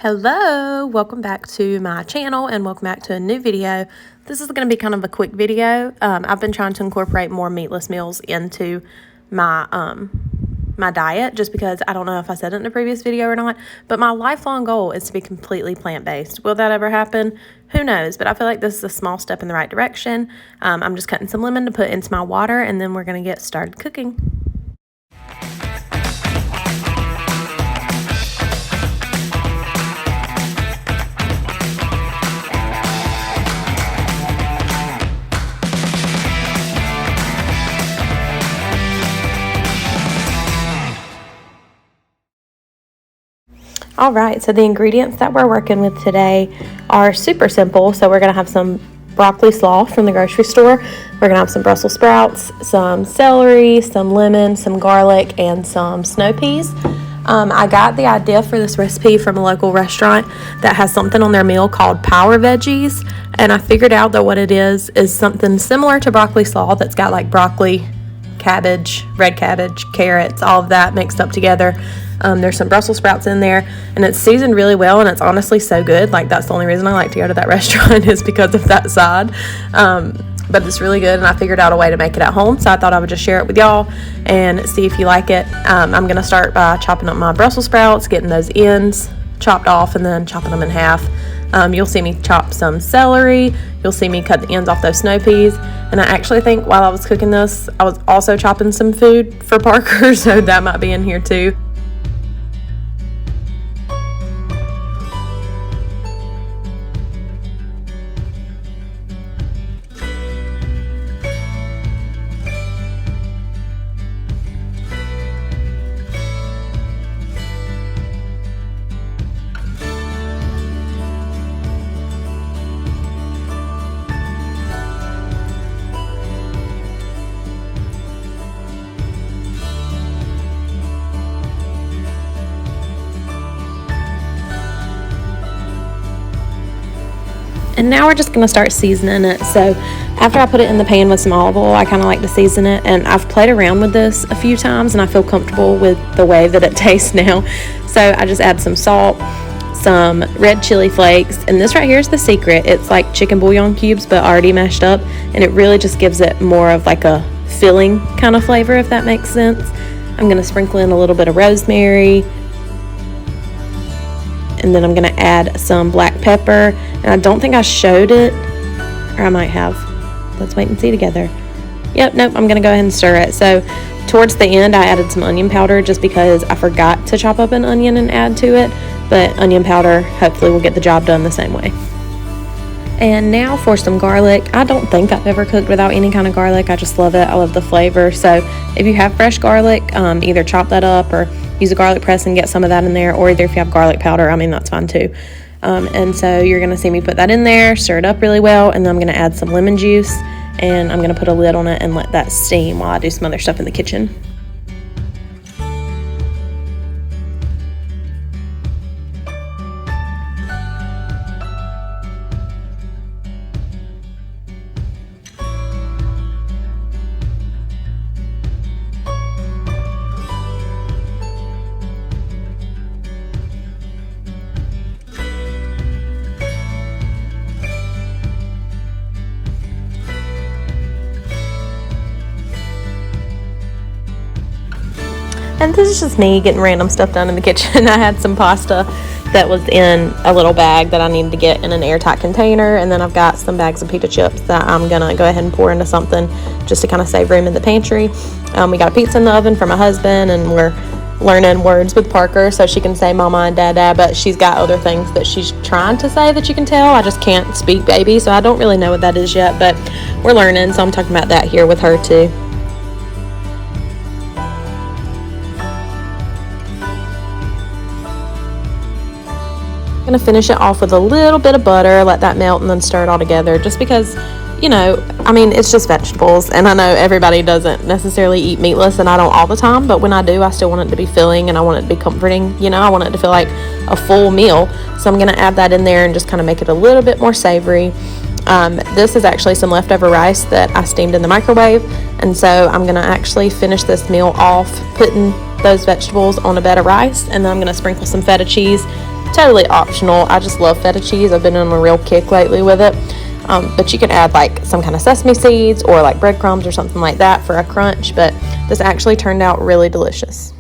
Hello, welcome back to my channel and welcome back to a new video. This is going to be kind of a quick video. I've been trying to incorporate more meatless meals into my my diet, just because I don't know if I said it in a previous video or not, but my lifelong goal is to be completely plant-based. Will that ever happen? Who knows? But I feel like this is a small step in the right direction. I'm just cutting some lemon to put into my water, and then we're going to get started cooking. All right, so the ingredients that we're working with today are super simple. So we're going to have some broccoli slaw from the grocery store. We're going to have some Brussels sprouts, some celery, some lemon, some garlic, and some snow peas. I got the idea for this recipe from a local restaurant that has something on their meal called Power Veggies, and I figured out that what it is something similar to broccoli slaw that's got like broccoli, cabbage, red cabbage, carrots, all of that mixed up together. There's some Brussels sprouts in there, and it's seasoned really well, and it's honestly so good. Like, that's the only reason I like to go to that restaurant is because of that side. But it's really good, and I figured out a way to make it at home, so I thought I would just share it with y'all and see if you like it. I'm going to start by chopping up my Brussels sprouts, getting those ends chopped off, and then chopping them in half. You'll see me chop some celery. You'll see me cut the ends off those snow peas. And I actually think while I was cooking this, I was also chopping some food for Parker, so that might be in here too. And now we're just going to start seasoning it. So after I put it in the pan with some olive oil, I kind of like to season it. And I've played around with this a few times, and I feel comfortable with the way that it tastes now. So I just add some salt, some red chili flakes. And this right here is the secret. It's like chicken bouillon cubes, but already mashed up. And it really just gives it more of like a filling kind of flavor, if that makes sense. I'm going to sprinkle in a little bit of rosemary. And then I'm going to add some black pepper. And I don't think I showed it, or I might have. Let's wait and see together. Yep, nope, I'm going to go ahead and stir it. So towards the end, I added some onion powder just because I forgot to chop up an onion and add to it. But onion powder hopefully will get the job done the same way. And now for some garlic. I don't think I've ever cooked without any kind of garlic. I just love it. I love the flavor. So if you have fresh garlic, either chop that up or use a garlic press and get some of that in there, or either if you have garlic powder, I mean, that's fine too. And so you're going to see me put that in there, stir it up really well, and then I'm going to add some lemon juice, and I'm going to put a lid on it and let that steam while I do some other stuff in the kitchen. And this is just me getting random stuff done in the kitchen. I had some pasta that was in a little bag that I needed to get in an airtight container. And then I've got some bags of pita chips that I'm going to go ahead and pour into something just to kind of save room in the pantry. We got a pizza in the oven for my husband, and we're learning words with Parker so she can say mama and dada, but she's got other things that she's trying to say that you can tell. I just can't speak baby, so I don't really know what that is yet, but we're learning, so I'm talking about that here with her too. Going to finish it off with a little bit of butter, let that melt, and then stir it all together, just because, you know, I mean, it's just vegetables, and I know everybody doesn't necessarily eat meatless, and I don't all the time, but when I do, I still want it to be filling, and I want it to be comforting. You know, I want it to feel like a full meal, so I'm going to add that in there and just kind of make it a little bit more savory. This is actually some leftover rice that I steamed in the microwave, and so I'm going to actually finish this meal off putting those vegetables on a bed of rice, and then I'm going to sprinkle some feta cheese. Totally optional. I just love feta cheese. I've been on a real kick lately with it. But you can add like some kind of sesame seeds or like breadcrumbs or something like that for a crunch. But this actually turned out really delicious.